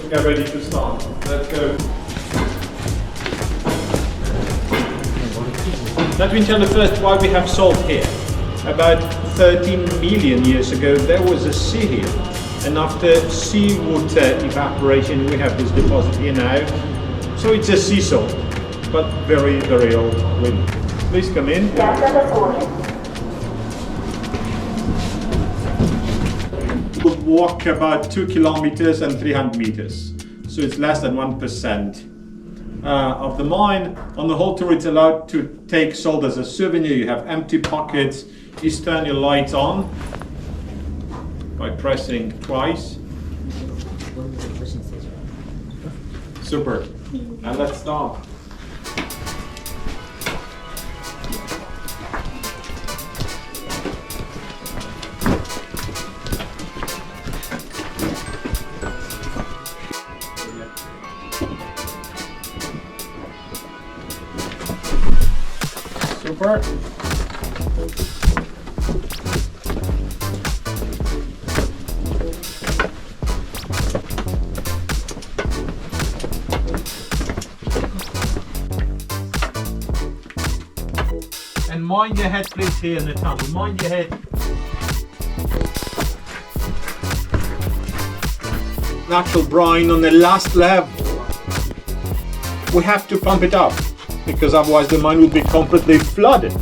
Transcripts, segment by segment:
we are ready to start. Let's go. Let me tell you first why we have salt here. About 13 million years ago there was a sea here, and after seawater evaporation we have this deposit here now. So it's a sea salt, but very, very old wind. Please come in. We'll walk about 2 kilometers and 300 meters, so it's less than 1%. Of the mine. On the whole tour it's allowed to take salt as a souvenir. You have empty pockets. You turn your lights on by pressing twice. Super. And let's start. Super. And mind your head please here in the tunnel. Mind your head. Natural brine on the last level. We have to pump it up, because otherwise the mine will be completely flooded.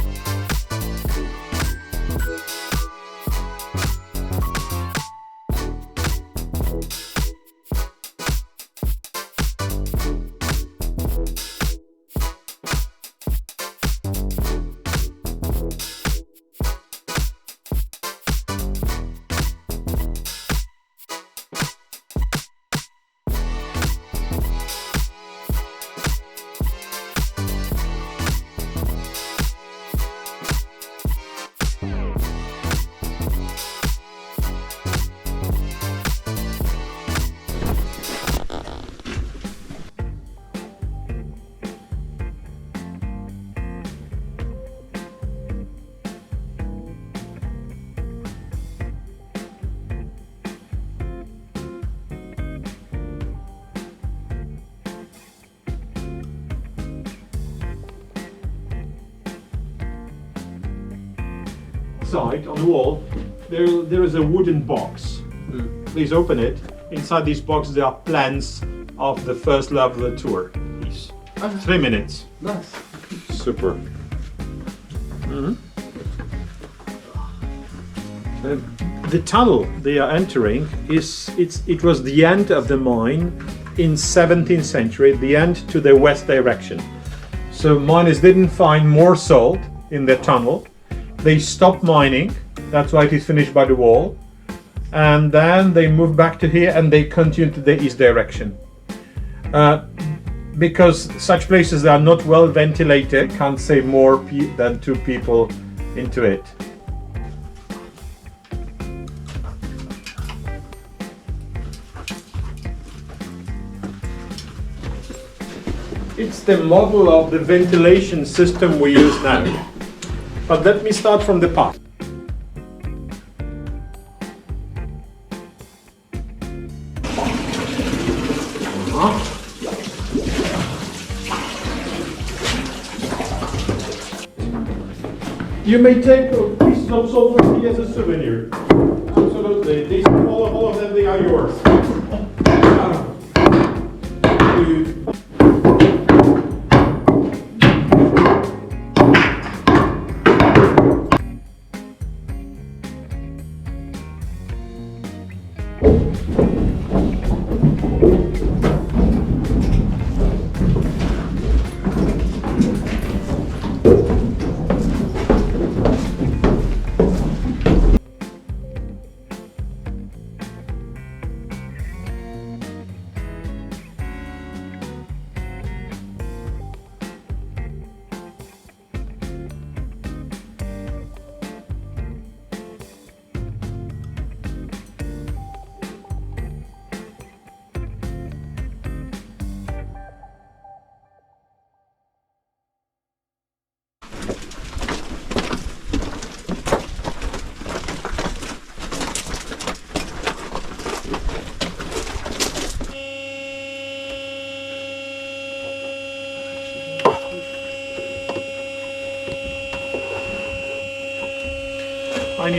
Side on the wall there is a wooden box. Please open it. Inside this box there are plans of the first level of the tour. Please. 3 minutes. Nice. Super. The tunnel they are entering it was the end of the mine in 17th century, the end to the west direction. So miners didn't find more salt in the tunnel. They stopped mining, that's why it is finished by the wall, and then they moved back to here and they continued to the east direction. Because such places are not well ventilated, can't say more than 2 people into it. It's the model of the ventilation system we use now. But let me start from the past. You may take a piece of salt from here as a souvenir. Absolutely. These, all of them, they are yours.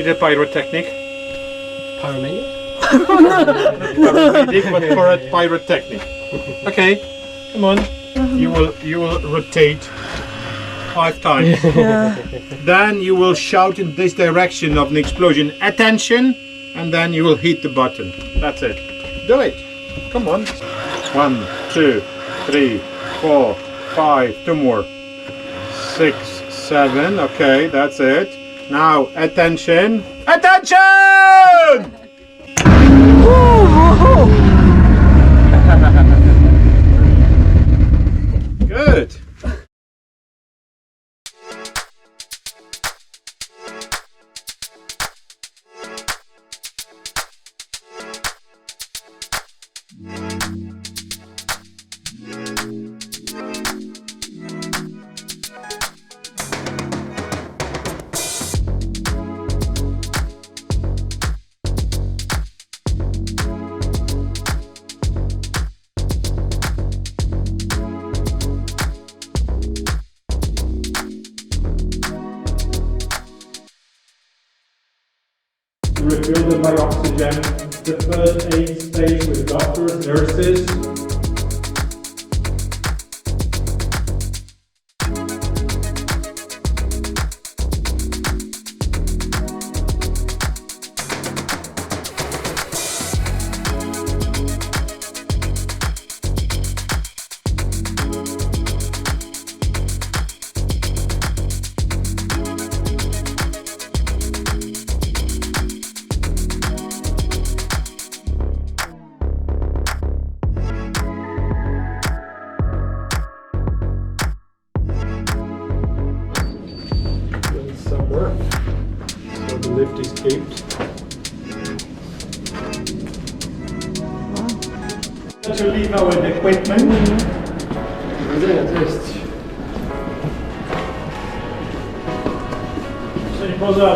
need a pyrotechnic? Paramedic? Paramedic, but for a pyrotechnic. Okay, come on. You will rotate 5 times. Then you will shout in this direction of an explosion, attention, and then you will hit the button. That's it. Do it. Come on. 1, 2, 3, 4, 5. 2 more. 6, 7. Okay, that's it. Now, attention. Attention! Good. Refill them by oxygen. The first aid stage with doctors, nurses. Somewhere. So the lift escaped. To leave our equipment. Coś poza